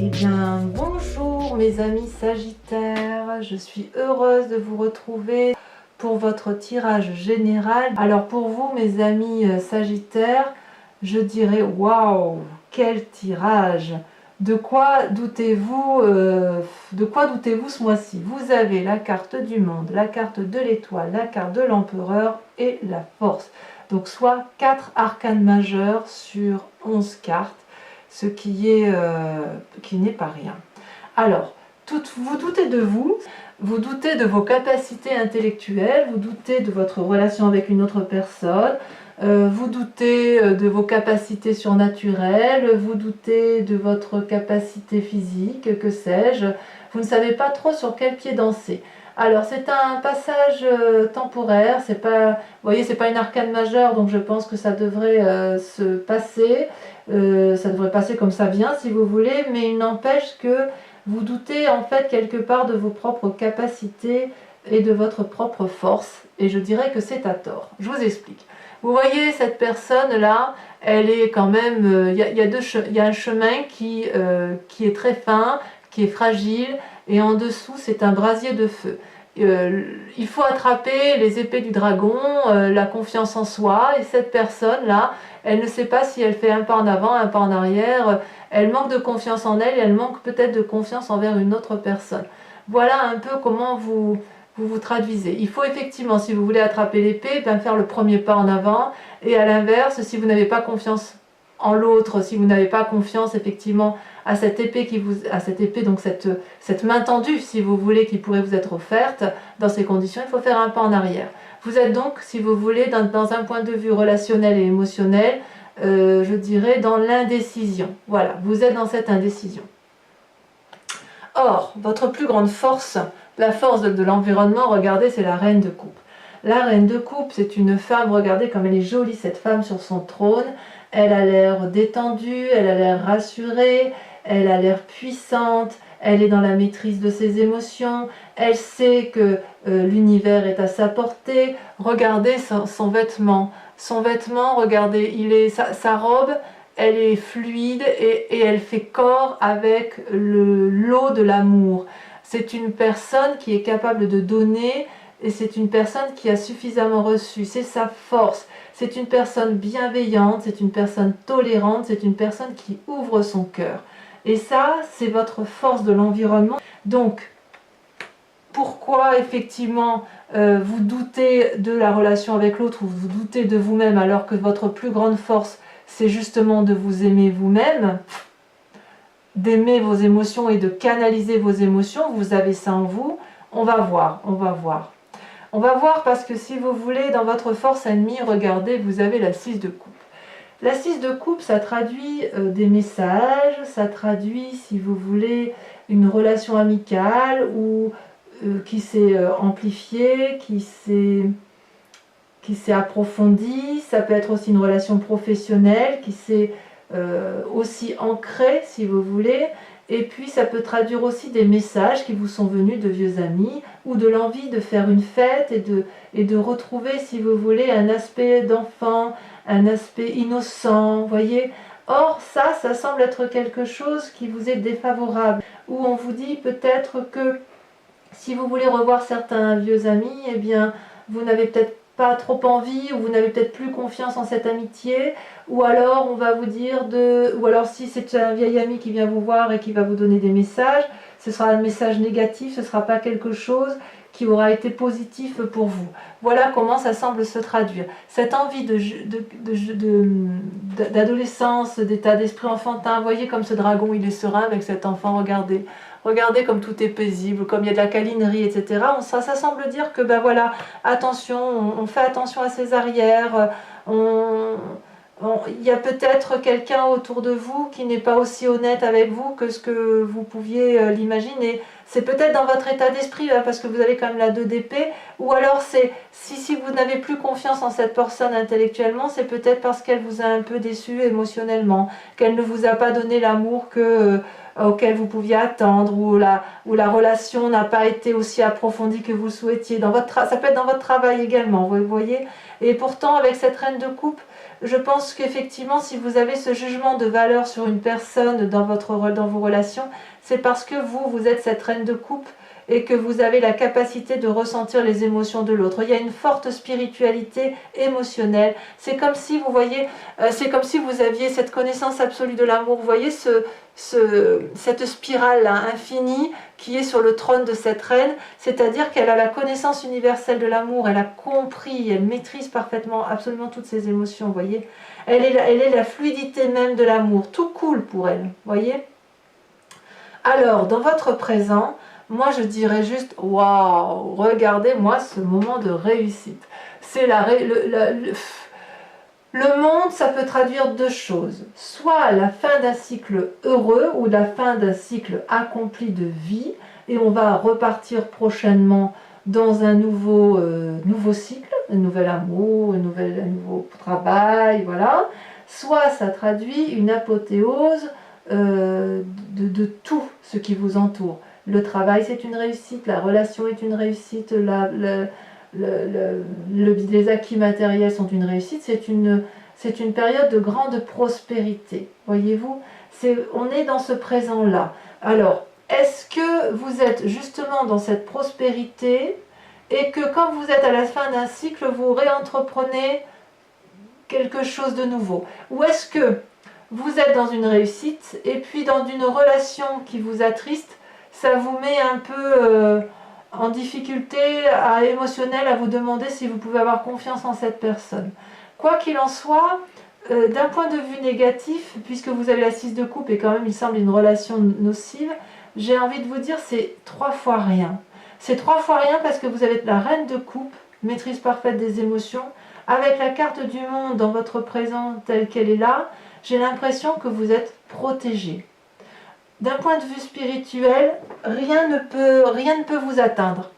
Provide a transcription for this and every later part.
Eh bien, bonjour mes amis Sagittaires, je suis heureuse de vous retrouver pour votre tirage général. Alors pour vous mes amis Sagittaires, je dirais waouh, quel tirage! De quoi doutez-vous ce mois-ci? Vous avez la carte du monde, la carte de l'étoile, la carte de l'empereur et la force. Donc soit 4 arcanes majeures sur 11 cartes, ce qui n'est pas rien. Alors, vous doutez de vous, vous doutez de vos capacités intellectuelles, vous doutez de votre relation avec une autre personne, vous doutez de vos capacités surnaturelles, vous doutez de votre capacité physique, que sais-je, vous ne savez pas trop sur quel pied danser. Alors c'est un passage temporaire, c'est pas, vous voyez, c'est pas une arcane majeure, donc je pense que ça devrait se passer, ça devrait passer comme ça vient si vous voulez, mais il n'empêche que vous doutez en fait quelque part de vos propres capacités et de votre propre force, et je dirais que c'est à tort. Je vous explique. Vous voyez cette personne là, elle est quand même, il y a un chemin qui est très fin, qui est fragile, et en dessous c'est un brasier de feu. Il faut attraper les épées du dragon, la confiance en soi, et cette personne là, elle ne sait pas si elle fait un pas en avant, un pas en arrière, elle manque de confiance en elle, et elle manque peut-être de confiance envers une autre personne. Voilà un peu comment vous traduisez. Il faut effectivement, si vous voulez attraper l'épée, faire le premier pas en avant, et à l'inverse, si vous n'avez pas confiance en l'autre, si vous n'avez pas confiance effectivement à cette épée donc cette main tendue, si vous voulez, qui pourrait vous être offerte, dans ces conditions, il faut faire un pas en arrière. Vous êtes donc, si vous voulez, dans un point de vue relationnel et émotionnel, je dirais dans l'indécision. Voilà, vous êtes dans cette indécision. Or, votre plus grande force, la force de l'environnement, regardez, c'est la reine de coupe. La reine de coupe, c'est une femme, regardez comme elle est jolie cette femme sur son trône, elle a l'air détendue, elle a l'air rassurée, elle a l'air puissante, elle est dans la maîtrise de ses émotions, elle sait que l'univers est à sa portée. Regardez son vêtement, regardez, sa robe, elle est fluide et elle fait corps avec l'eau de l'amour. C'est une personne qui est capable de donner, et c'est une personne qui a suffisamment reçu, c'est sa force. C'est une personne bienveillante, c'est une personne tolérante, c'est une personne qui ouvre son cœur. Et ça, c'est votre force de l'environnement. Donc, pourquoi effectivement vous doutez de la relation avec l'autre, ou vous doutez de vous-même, alors que votre plus grande force, c'est justement de vous aimer vous-même, d'aimer vos émotions et de canaliser vos émotions. Vous avez ça en vous. On va voir, on va voir. On va voir parce que si vous voulez, dans votre force ennemie, regardez, vous avez la 6 de coupe. La 6 de coupe, ça traduit des messages, ça traduit, si vous voulez, une relation amicale ou qui s'est amplifiée, qui s'est approfondie. Ça peut être aussi une relation professionnelle qui s'est aussi ancrée, si vous voulez. Et puis ça peut traduire aussi des messages qui vous sont venus de vieux amis, ou de l'envie de faire une fête et de retrouver, si vous voulez, un aspect d'enfant, un aspect innocent, voyez. Or ça semble être quelque chose qui vous est défavorable, où on vous dit peut-être que si vous voulez revoir certains vieux amis, eh bien vous n'avez peut-être pas trop envie, ou vous n'avez peut-être plus confiance en cette amitié, ou alors on va vous dire ou alors si c'est un vieil ami qui vient vous voir et qui va vous donner des messages, ce sera un message négatif, ce ne sera pas quelque chose qui aura été positif pour vous. Voilà comment ça semble se traduire. Cette envie d'adolescence, d'état d'esprit enfantin, vous voyez comme ce dragon il est serein avec cet enfant, regardez. Regardez comme tout est paisible, comme il y a de la câlinerie, etc. Ça semble dire que, ben voilà, attention, on fait attention à ses arrières, il y a peut-être quelqu'un autour de vous qui n'est pas aussi honnête avec vous que ce que vous pouviez l'imaginer. C'est peut-être dans votre état d'esprit, parce que vous avez quand même la 2 d'épée, ou alors c'est si vous n'avez plus confiance en cette personne intellectuellement, c'est peut-être parce qu'elle vous a un peu déçu émotionnellement, qu'elle ne vous a pas donné l'amour auquel vous pouviez attendre, ou la relation n'a pas été aussi approfondie que vous souhaitiez. Ça peut être dans votre travail également, vous voyez. Et pourtant, avec cette reine de coupe, Je pense qu'effectivement, si vous avez ce jugement de valeur sur une personne dans vos relations, c'est parce que vous êtes cette reine de coupe et que vous avez la capacité de ressentir les émotions de l'autre. Il y a une forte spiritualité émotionnelle. C'est comme si, vous voyez, c'est comme si vous aviez cette connaissance absolue de l'amour. Vous voyez cette spirale infinie qui est sur le trône de cette reine, c'est-à-dire qu'elle a la connaissance universelle de l'amour, elle a compris, elle maîtrise parfaitement absolument toutes ses émotions, vous voyez. Elle est la fluidité même de l'amour, tout coule pour elle, vous voyez. Alors, dans votre présent, moi je dirais juste, waouh, regardez-moi ce moment de réussite. C'est le monde, ça peut traduire deux choses. Soit la fin d'un cycle heureux ou la fin d'un cycle accompli de vie, et on va repartir prochainement dans un nouveau cycle, un nouvel amour, un nouveau travail, voilà. Soit ça traduit une apothéose de tout ce qui vous entoure. Le travail, c'est une réussite, la relation est une réussite, les acquis matériels sont une réussite, c'est une période de grande prospérité, voyez-vous, on est dans ce présent-là. Alors, est-ce que vous êtes justement dans cette prospérité et que quand vous êtes à la fin d'un cycle, vous réentreprenez quelque chose de nouveau? Ou est-ce que vous êtes dans une réussite et puis dans une relation qui vous attriste, ça vous met un peu en difficulté émotionnelle à vous demander si vous pouvez avoir confiance en cette personne. Quoi qu'il en soit, d'un point de vue négatif, puisque vous avez la 6 de coupe et quand même il semble une relation nocive, j'ai envie de vous dire c'est 3 fois rien. C'est 3 fois rien parce que vous avez la reine de coupe, maîtrise parfaite des émotions, avec la carte du monde dans votre présent telle qu'elle est là, j'ai l'impression que vous êtes protégé. D'un point de vue spirituel, rien ne peut vous atteindre.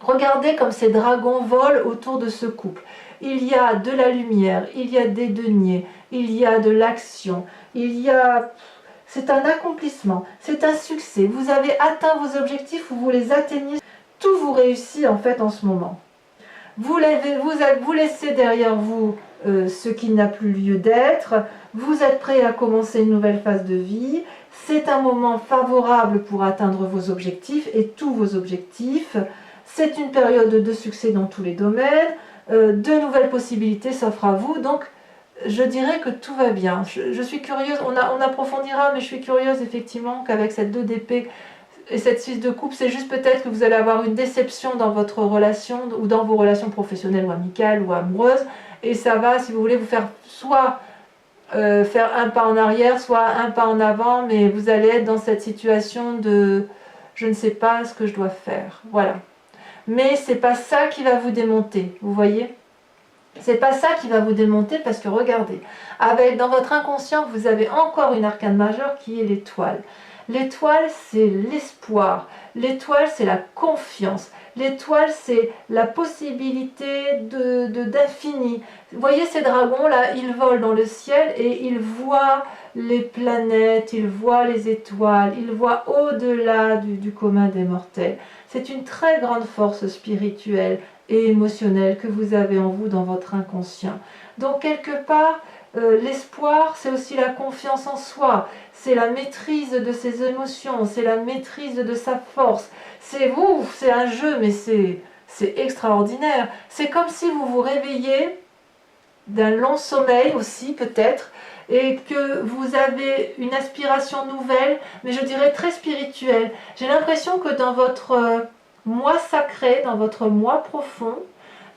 Regardez comme ces dragons volent autour de ce couple. Il y a de la lumière, il y a des deniers, il y a de l'action, c'est un accomplissement, c'est un succès. Vous avez atteint vos objectifs ou vous les atteignez. Tout vous réussit en fait en ce moment. Vous laissez derrière vous ce qui n'a plus lieu d'être. Vous êtes prêt à commencer une nouvelle phase de vie. C'est un moment favorable pour atteindre vos objectifs et tous vos objectifs. C'est une période de succès dans tous les domaines. De nouvelles possibilités s'offrent à vous. Donc, je dirais que tout va bien. Je suis curieuse, on approfondira, mais je suis curieuse effectivement qu'avec cette 2 d'épée et cette 6 de coupe, c'est juste peut-être que vous allez avoir une déception dans votre relation ou dans vos relations professionnelles ou amicales ou amoureuses. Et ça va, si vous voulez, vous faire soit faire un pas en arrière, soit un pas en avant, mais vous allez être dans cette situation de je ne sais pas ce que je dois faire. Voilà. Mais c'est pas ça qui va vous démonter, vous voyez? C'est pas ça qui va vous démonter parce que regardez, dans votre inconscient, vous avez encore une arcane majeure qui est l'étoile. L'étoile, c'est l'espoir. L'étoile, c'est la confiance. L'étoile, c'est la possibilité d'infini. Vous voyez ces dragons-là, ils volent dans le ciel et ils voient les planètes, ils voient les étoiles, ils voient au-delà du commun des mortels. C'est une très grande force spirituelle et émotionnelle que vous avez en vous dans votre inconscient. Donc quelque part, l'espoir, c'est aussi la confiance en soi, c'est la maîtrise de ses émotions, c'est la maîtrise de sa force. C'est un jeu, mais c'est extraordinaire. C'est comme si vous vous réveillez d'un long sommeil aussi peut-être, et que vous avez une aspiration nouvelle, mais je dirais très spirituelle. J'ai l'impression que dans votre moi sacré, dans votre moi profond,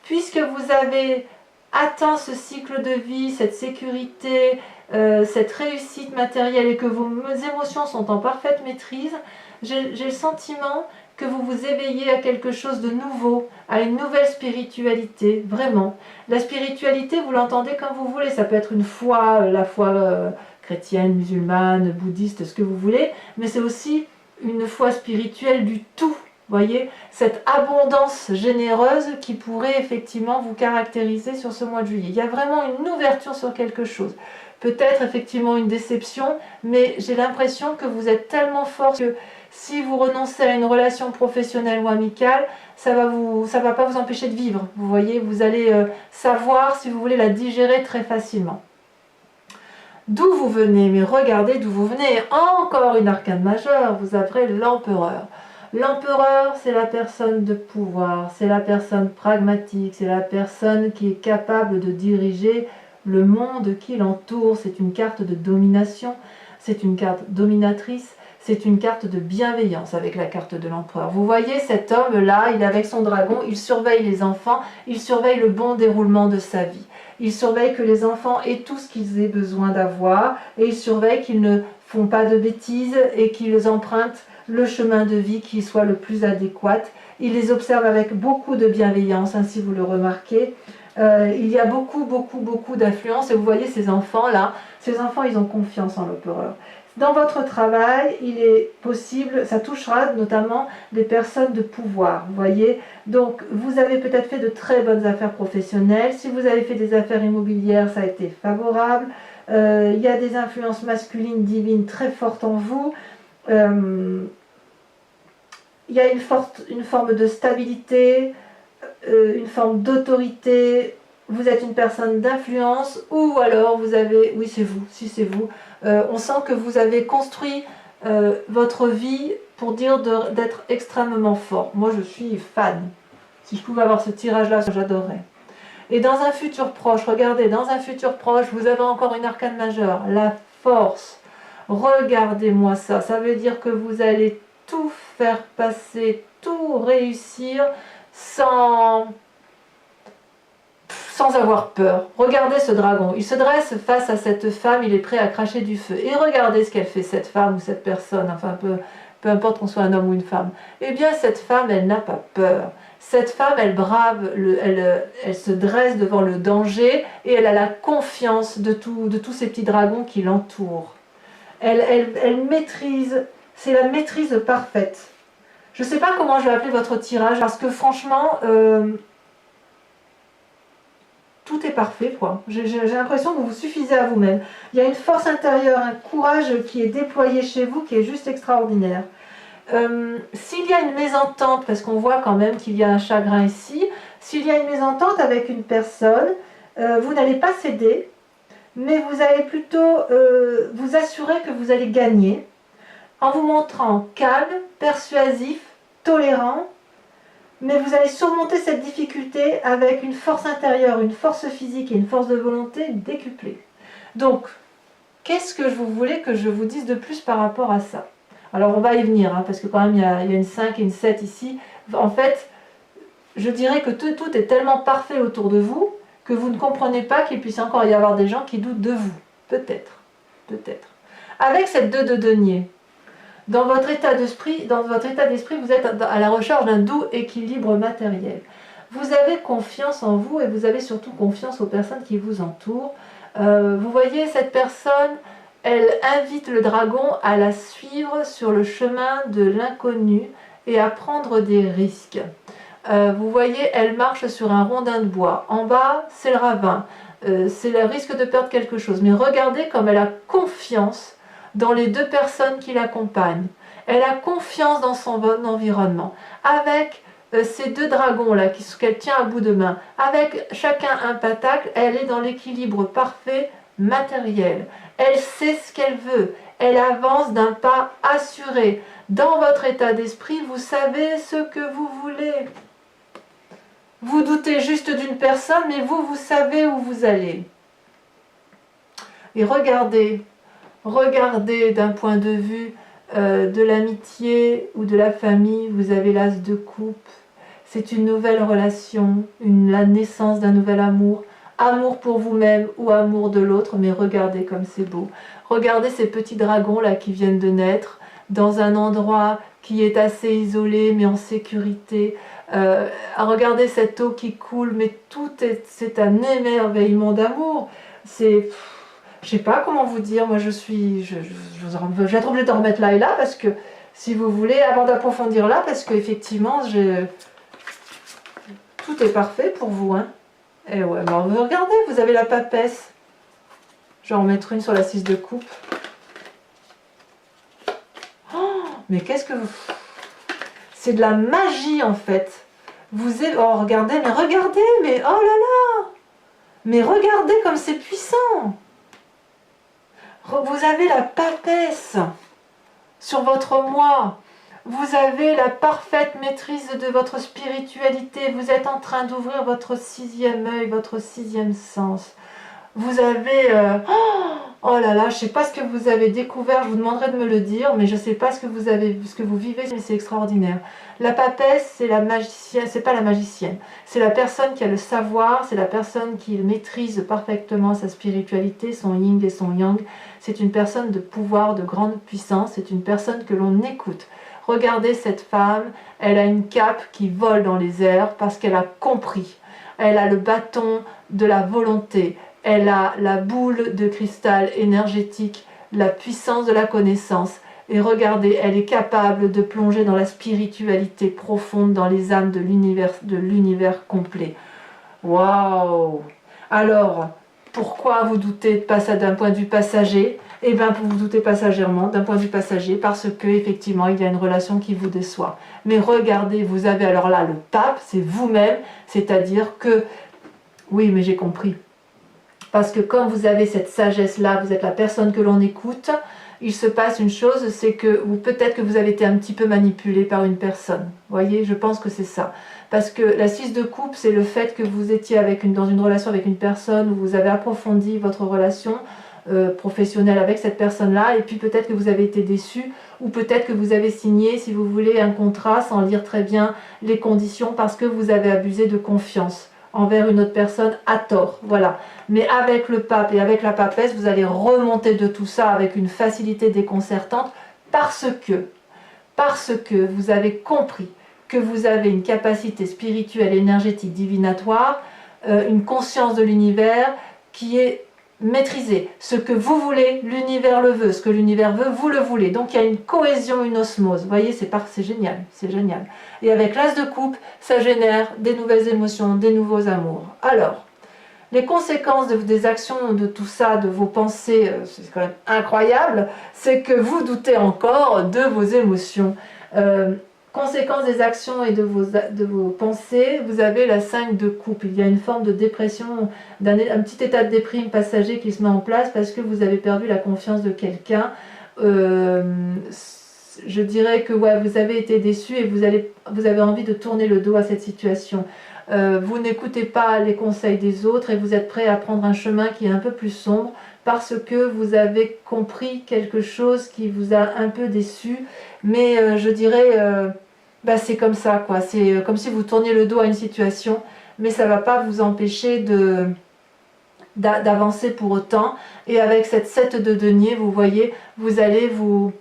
puisque vous avez atteint ce cycle de vie, cette sécurité, cette réussite matérielle et que vos émotions sont en parfaite maîtrise, j'ai le sentiment que vous vous éveillez à quelque chose de nouveau, à une nouvelle spiritualité, vraiment. La spiritualité, vous l'entendez comme vous voulez, ça peut être une foi, la foi chrétienne, musulmane, bouddhiste, ce que vous voulez, mais c'est aussi une foi spirituelle du tout. Voyez, cette abondance généreuse qui pourrait effectivement vous caractériser sur ce mois de juillet. Il y a vraiment une ouverture sur quelque chose. Peut-être effectivement une déception, mais j'ai l'impression que vous êtes tellement fort que Si vous renoncez à une relation professionnelle ou amicale, ça va pas vous empêcher de vivre. Vous voyez, vous allez savoir si vous voulez la digérer très facilement. D'où vous venez, mais regardez d'où vous venez. Encore une arcane majeure, vous avez l'empereur. L'empereur, c'est la personne de pouvoir, c'est la personne pragmatique, c'est la personne qui est capable de diriger le monde qui l'entoure. C'est une carte de domination, c'est une carte dominatrice, c'est une carte de bienveillance avec la carte de l'empereur. Vous voyez cet homme-là, il est avec son dragon, il surveille les enfants, il surveille le bon déroulement de sa vie. Il surveille que les enfants aient tout ce qu'ils aient besoin d'avoir et il surveille qu'ils ne font pas de bêtises et qu'ils empruntent le chemin de vie qui soit le plus adéquat. Il les observe avec beaucoup de bienveillance, hein, si vous le remarquez. Il y a beaucoup d'influence et vous voyez ces enfants-là, ces enfants ils ont confiance en l'empereur. Dans votre travail, il est possible, ça touchera notamment des personnes de pouvoir, vous voyez. Donc, vous avez peut-être fait de très bonnes affaires professionnelles. Si vous avez fait des affaires immobilières, ça a été favorable. Il y a des influences masculines divines très fortes en vous. Il y a une forme de stabilité, une forme d'autorité. Vous êtes une personne d'influence ou alors vous avez, oui c'est vous, si c'est vous, on sent que vous avez construit votre vie pour dire d'être extrêmement fort. Moi je suis fan. Si je pouvais avoir ce tirage-là, j'adorerais. Et dans un futur proche, regardez, dans un futur proche, vous avez encore une arcane majeure, la force. Regardez-moi ça, ça veut dire que vous allez tout faire passer, tout réussir sans avoir peur. Regardez ce dragon, il se dresse face à cette femme, il est prêt à cracher du feu. Et regardez ce qu'elle fait, cette femme ou cette personne, enfin peu importe qu'on soit un homme ou une femme. Eh bien cette femme, elle n'a pas peur. Cette femme, elle brave, elle se dresse devant le danger et elle a la confiance de tous ces petits dragons qui l'entourent. Elle maîtrise, c'est la maîtrise parfaite. Je ne sais pas comment je vais appeler votre tirage parce que franchement... tout est parfait, quoi. J'ai l'impression que vous vous suffisez à vous-même. Il y a une force intérieure, un courage qui est déployé chez vous, qui est juste extraordinaire. S'il y a une mésentente, parce qu'on voit quand même qu'il y a un chagrin ici, s'il y a une mésentente avec une personne, vous n'allez pas céder, mais vous allez plutôt vous assurer que vous allez gagner, en vous montrant calme, persuasif, tolérant, mais vous allez surmonter cette difficulté avec une force intérieure, une force physique et une force de volonté décuplée. Donc, qu'est-ce que vous voulez que je vous dise de plus par rapport à ça? Alors, on va y venir, hein, parce que quand même, il y a une 5 et une 7 ici. En fait, je dirais que tout est tellement parfait autour de vous que vous ne comprenez pas qu'il puisse encore y avoir des gens qui doutent de vous. Peut-être, peut-être. Avec cette 2 de denier, dans votre état d'esprit, vous êtes à la recherche d'un doux équilibre matériel. Vous avez confiance en vous et vous avez surtout confiance aux personnes qui vous entourent. Vous voyez, cette personne, elle invite le dragon à la suivre sur le chemin de l'inconnu et à prendre des risques. Vous voyez, elle marche sur un rondin de bois. En bas, c'est le ravin. C'est le risque de perdre quelque chose. Mais regardez comme elle a confiance dans les 2 personnes qui l'accompagnent. Elle a confiance dans son environnement. Avec ces 2 dragons-là qu'elle tient à bout de main, avec chacun un pentacle, elle est dans l'équilibre parfait matériel. Elle sait ce qu'elle veut. Elle avance d'un pas assuré. Dans votre état d'esprit, vous savez ce que vous voulez. Vous doutez juste d'une personne, mais vous savez où vous allez. Et regardez d'un point de vue de l'amitié ou de la famille, vous avez l'as de coupe. C'est une nouvelle relation, la naissance d'un nouvel amour. Amour pour vous-même ou amour de l'autre, mais regardez comme c'est beau. Regardez ces petits dragons là qui viennent de naître dans un endroit qui est assez isolé mais en sécurité. Regardez cette eau qui coule, mais c'est un émerveillement d'amour. C'est... Je sais pas comment vous dire, moi je vais être obligée de remettre là et là parce que si vous voulez, avant d'approfondir là, parce qu'effectivement, tout est parfait pour vous. Hein. Et ouais, bon, regardez, vous avez la papesse. Je vais en mettre une sur la 6 de coupe. Oh, Mais qu'est-ce que vous... C'est de la magie en fait. Oh regardez, mais oh là là. Mais regardez comme c'est puissant. Vous avez la papesse sur votre moi. Vous avez la parfaite maîtrise de votre spiritualité. Vous êtes en train d'ouvrir votre sixième œil, votre sixième sens. Vous avez... oh là là, je ne sais pas ce que vous avez découvert, je vous demanderai de me le dire, mais je ne sais pas ce que vous vivez, mais c'est extraordinaire. La papesse, c'est la magicienne, c'est pas la magicienne, c'est la personne qui a le savoir, c'est la personne qui maîtrise parfaitement sa spiritualité, son yin et son yang. C'est une personne de pouvoir, de grande puissance, c'est une personne que l'on écoute. Regardez cette femme, elle a une cape qui vole dans les airs parce qu'elle a compris. Elle a le bâton de la volonté. Elle a la boule de cristal énergétique, la puissance de la connaissance. Et regardez, elle est capable de plonger dans la spiritualité profonde, dans les âmes de l'univers complet. Waouh! Alors, pourquoi vous doutez de passer d'un point de vue passager? Eh bien, vous doutez passagèrement d'un point de vue passager parce que effectivement, il y a une relation qui vous déçoit. Mais regardez, vous avez alors là le pape, c'est vous-même, c'est-à-dire que... Oui, mais j'ai compris. Parce que quand vous avez cette sagesse-là, vous êtes la personne que l'on écoute, il se passe une chose, c'est que peut-être que vous avez été un petit peu manipulé par une personne. Vous voyez, je pense que c'est ça. Parce que la 6 de coupe, c'est le fait que vous étiez dans une relation avec une personne, où vous avez approfondi votre relation professionnelle avec cette personne-là, et puis peut-être que vous avez été déçu, ou peut-être que vous avez signé, si vous voulez, un contrat sans lire très bien les conditions, parce que vous avez abusé de confiance envers une autre personne à tort, voilà. Mais avec le pape et avec la papesse, vous allez remonter de tout ça avec une facilité déconcertante parce que vous avez compris que vous avez une capacité spirituelle, énergétique, divinatoire, une conscience de l'univers qui est maîtrisée. Ce que vous voulez, l'univers le veut. Ce que l'univers veut, vous le voulez. Donc il y a une cohésion, une osmose. Vous voyez, c'est génial, c'est génial. Et avec l'as de coupe, ça génère des nouvelles émotions, des nouveaux amours. Alors, les conséquences des actions, de tout ça, de vos pensées, c'est quand même incroyable, c'est que vous doutez encore de vos émotions. Conséquences des actions et de vos pensées, vous avez la 5 de coupe. Il y a une forme de dépression, un petit état de déprime passager qui se met en place parce que vous avez perdu la confiance de quelqu'un. Je dirais que ouais, vous avez été déçu et vous avez envie de tourner le dos à cette situation. Vous n'écoutez pas les conseils des autres et vous êtes prêt à prendre un chemin qui est un peu plus sombre parce que vous avez compris quelque chose qui vous a un peu déçu. Mais je dirais, c'est comme ça, quoi. C'est comme si vous tourniez le dos à une situation, mais ça ne va pas vous empêcher d'avancer pour autant. Et avec cette 7 de denier, vous voyez, vous allez vous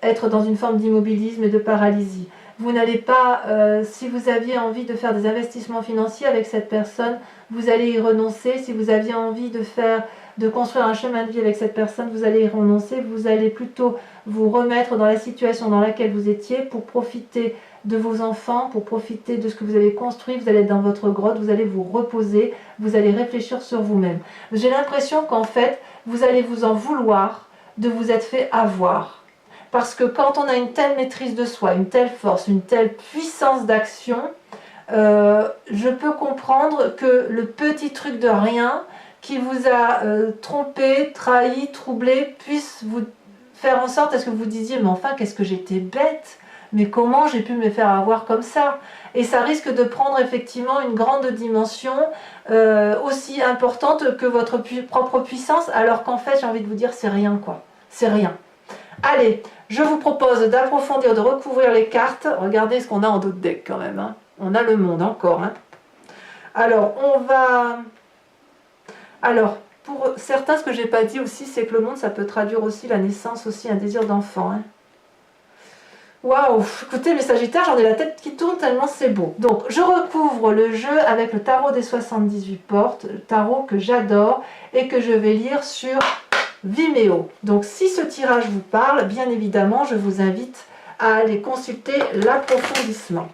être dans une forme d'immobilisme et de paralysie. Vous n'allez pas, si vous aviez envie de faire des investissements financiers avec cette personne, vous allez y renoncer. Si vous aviez envie de construire un chemin de vie avec cette personne, vous allez y renoncer. Vous allez plutôt vous remettre dans la situation dans laquelle vous étiez pour profiter de vos enfants, pour profiter de ce que vous avez construit. Vous allez être dans votre grotte, vous allez vous reposer, vous allez réfléchir sur vous-même. J'ai l'impression qu'en fait, vous allez vous en vouloir de vous être fait avoir. Parce que quand on a une telle maîtrise de soi, une telle force, une telle puissance d'action, je peux comprendre que le petit truc de rien qui vous a trompé, trahi, troublé, puisse vous faire en sorte à ce que vous disiez « mais enfin, qu'est-ce que j'étais bête, mais comment j'ai pu me faire avoir comme ça ?» Et ça risque de prendre effectivement une grande dimension aussi importante que votre propre puissance, alors qu'en fait, j'ai envie de vous dire, c'est rien, quoi. C'est rien. Allez, je vous propose d'approfondir, de recouvrir les cartes. Regardez ce qu'on a en dos de deck quand même. Hein. On a le monde encore. Hein. Alors, on va... Alors, pour certains, ce que je n'ai pas dit aussi, c'est que le monde, ça peut traduire aussi la naissance, aussi un désir d'enfant. Hein. Waouh, écoutez, mes Sagittaires, j'en ai la tête qui tourne tellement c'est beau. Donc, je recouvre le jeu avec le tarot des 78 portes, le tarot que j'adore et que je vais lire sur Vimeo. Donc, si ce tirage vous parle, bien évidemment, je vous invite à aller consulter l'approfondissement.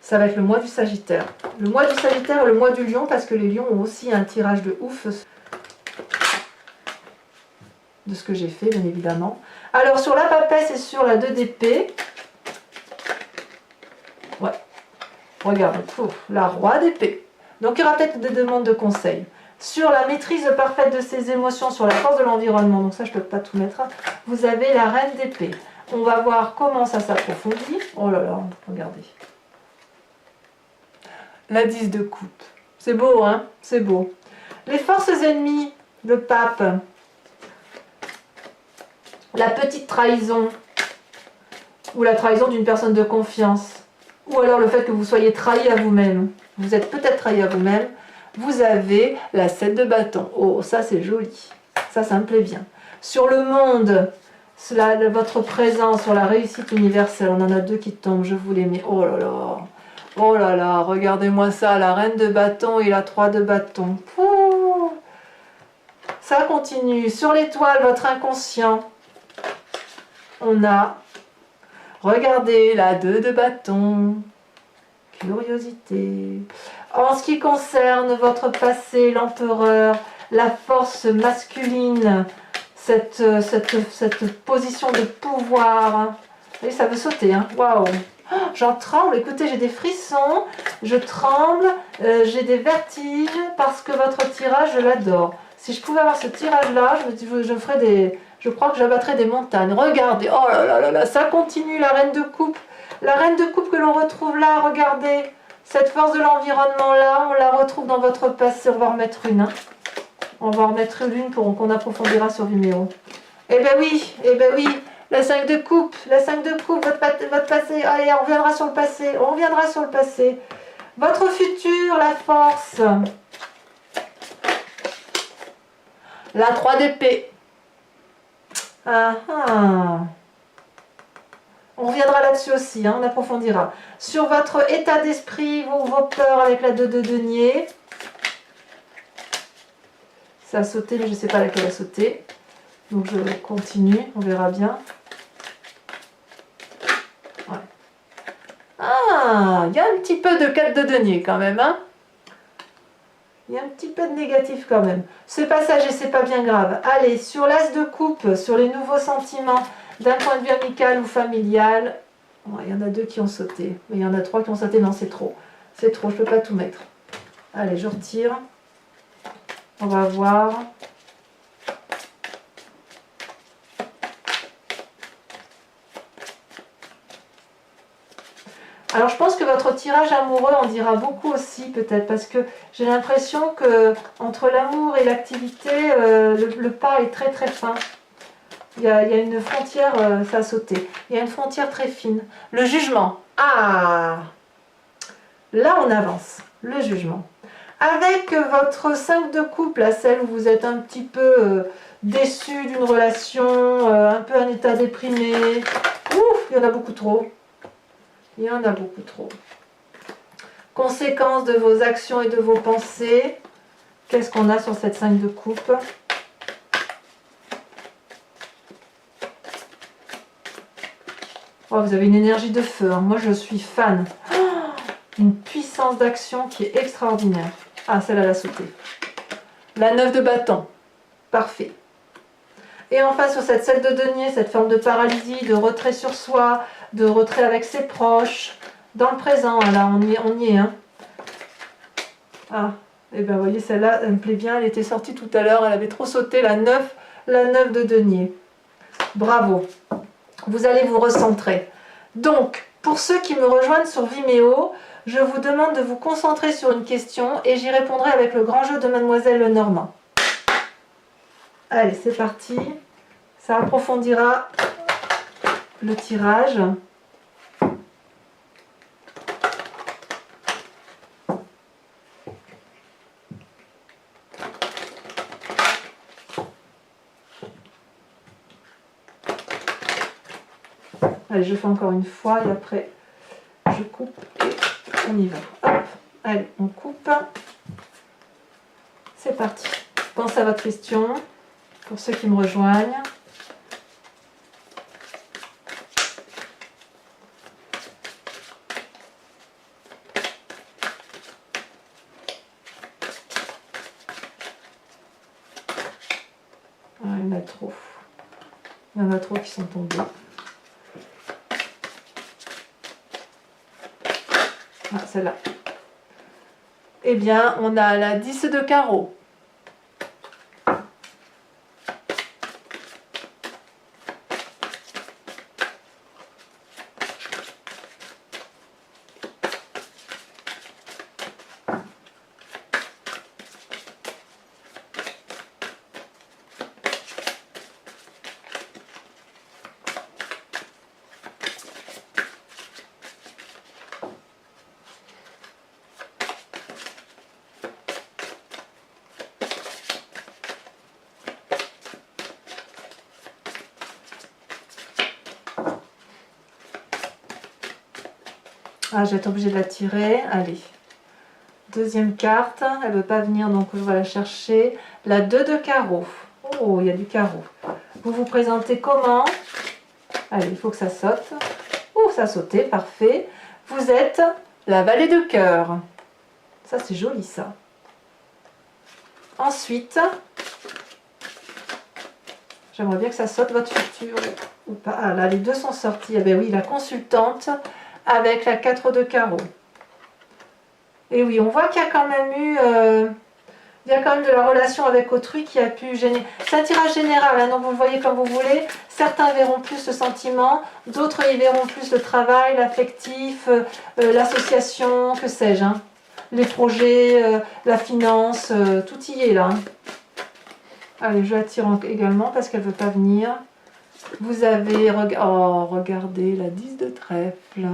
Ça va être le mois du Sagittaire. Le mois du Sagittaire et le mois du Lion, parce que les Lions ont aussi un tirage de ouf. de ce que j'ai fait, bien évidemment. Alors, sur la papesse et sur la 2 d'épée, ouais, regarde, la roi d'épée. Donc, il y aura peut-être des demandes de conseils. Sur la maîtrise parfaite de ses émotions, sur la force de l'environnement, donc ça, je ne peux pas tout mettre, hein, vous avez la reine d'épée. On va voir comment ça s'approfondit. Oh là là, regardez. La 10 de coupe. C'est beau, hein? C'est beau. Les forces ennemies, le pape. La petite trahison. Ou la trahison d'une personne de confiance. Ou alors le fait que vous soyez trahi à vous-même. Vous êtes peut-être trahi à vous-même. Vous avez la 7 de bâton. Oh, ça c'est joli. Ça me plaît bien. Sur le monde, votre présence, sur la réussite universelle, on en a 2 qui tombent, je vous les mets. Oh là là. Oh là là, regardez-moi ça, la reine de bâton et la 3 de bâton. Pouh. Ça continue. Sur l'étoile, votre inconscient, on a, regardez, la 2 de bâton. Curiosité. En ce qui concerne votre passé, l'empereur, la force masculine, cette position de pouvoir. Et ça veut sauter, hein. Waouh! J'en tremble, écoutez, j'ai des frissons, je tremble, j'ai des vertiges parce que votre tirage, je l'adore. Si je pouvais avoir ce tirage-là, je crois que j'abattrais des montagnes. Regardez, oh là là là là, ça continue, la reine de coupe. La reine de coupe que l'on retrouve là, regardez. Cette force de l'environnement là, on la retrouve dans votre passé. On va en remettre une. Hein. On va en remettre une qu'on approfondira sur Vimeo. Eh ben oui. La 5 de coupe, votre passé. Allez, on reviendra sur le passé. Votre futur, la force. La 3 d'épée. Ah ah. On reviendra là-dessus aussi, hein, on approfondira. Sur votre état d'esprit, vos peurs avec la 2 de denier. Ça a sauté, mais je ne sais pas laquelle a sauté. Donc je continue, on verra bien. Ouais. Ah, il y a un petit peu de 4 de denier quand même, hein. Il y a un petit peu de négatif quand même. C'est passager, c'est pas bien grave. Allez, sur l'as de coupe, sur les nouveaux sentiments d'un point de vue amical ou familial. Oh, il y en a 2 qui ont sauté. Mais il y en a 3 qui ont sauté. Non, c'est trop. C'est trop, je peux pas tout mettre. Allez, je retire. On va voir. Alors je pense que votre tirage amoureux en dira beaucoup aussi peut-être parce que j'ai l'impression que entre l'amour et l'activité, le pas est très très fin. Il y a une frontière, ça a sauté. Il y a une frontière très fine. Le jugement. Ah! Là on avance. Le jugement. Avec votre 5 de coupe, là, celle où vous êtes un petit peu déçu d'une relation, un peu un état déprimé. Ouf, il y en a beaucoup trop. Il y en a beaucoup trop. Conséquences de vos actions et de vos pensées. Qu'est-ce qu'on a sur cette 5 de coupe? Oh, vous avez une énergie de feu. Hein. Moi, je suis fan. Oh, une puissance d'action qui est extraordinaire. Ah, celle-là, elle a sauté. La 9 de bâton. Parfait. Et enfin, sur cette 7 de denier, cette forme de paralysie, de retrait sur soi, de retrait avec ses proches, dans le présent, là, on y est. Hein. Ah, et bien, vous voyez, celle-là, elle me plaît bien, elle était sortie tout à l'heure, elle avait trop sauté, la 9 de denier. Bravo. Vous allez vous recentrer. Donc, pour ceux qui me rejoignent sur Vimeo, je vous demande de vous concentrer sur une question et j'y répondrai avec le grand jeu de Mademoiselle Lenormand. Allez, c'est parti. Ça approfondira le tirage. Allez, je fais encore une fois et après je coupe et on y va. Hop, allez, on coupe. C'est parti. Pensez à votre question pour ceux qui me rejoignent. Ah, il y en a trop. Il y en a trop qui sont tombés. Ah, celle-là. Eh bien, on a la 10 de carreau. Ah, je vais être obligée de la tirer. Allez. Deuxième carte. Elle ne veut pas venir, donc je vais la chercher. La 2 de carreau. Oh, il y a du carreau. Vous vous présentez comment? Allez, il faut que ça saute. Oh, ça a sauté, parfait. Vous êtes la vallée de cœur. Ça, c'est joli, ça. Ensuite, j'aimerais bien que ça saute votre futur ou pas. Ah, là, les deux sont sortis. Ah ben oui, la consultante avec la 4 de carreau. Et oui, on voit qu'il y a quand même eu... il y a quand même de la relation avec autrui qui a pu gêner. C'est un tirage général, hein, donc vous le voyez comme vous voulez. Certains verront plus le sentiment, d'autres y verront plus le travail, l'affectif, l'association, que sais-je. Hein. Les projets, la finance, tout y est là. Hein. Allez, je la tire également parce qu'elle ne veut pas venir. Vous avez... Oh, regardez, la 10 de trèfle.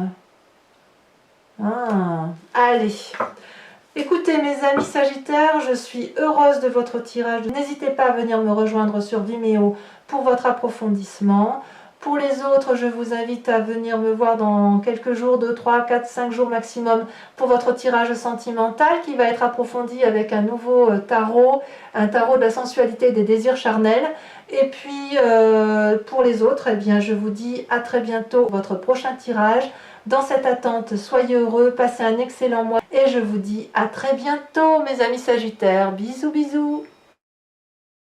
Ah, allez. Écoutez mes amis Sagittaires, je suis heureuse de votre tirage. N'hésitez pas à venir me rejoindre sur Vimeo pour votre approfondissement. Pour les autres, je vous invite à venir me voir dans quelques jours, 2, 3, 4, 5 jours maximum pour votre tirage sentimental qui va être approfondi avec un nouveau tarot, un tarot de la sensualité et des désirs charnels. Et puis pour les autres, eh bien, je vous dis à très bientôt pour votre prochain tirage. Dans cette attente, soyez heureux, passez un excellent mois et je vous dis à très bientôt mes amis Sagittaires. Bisous bisous.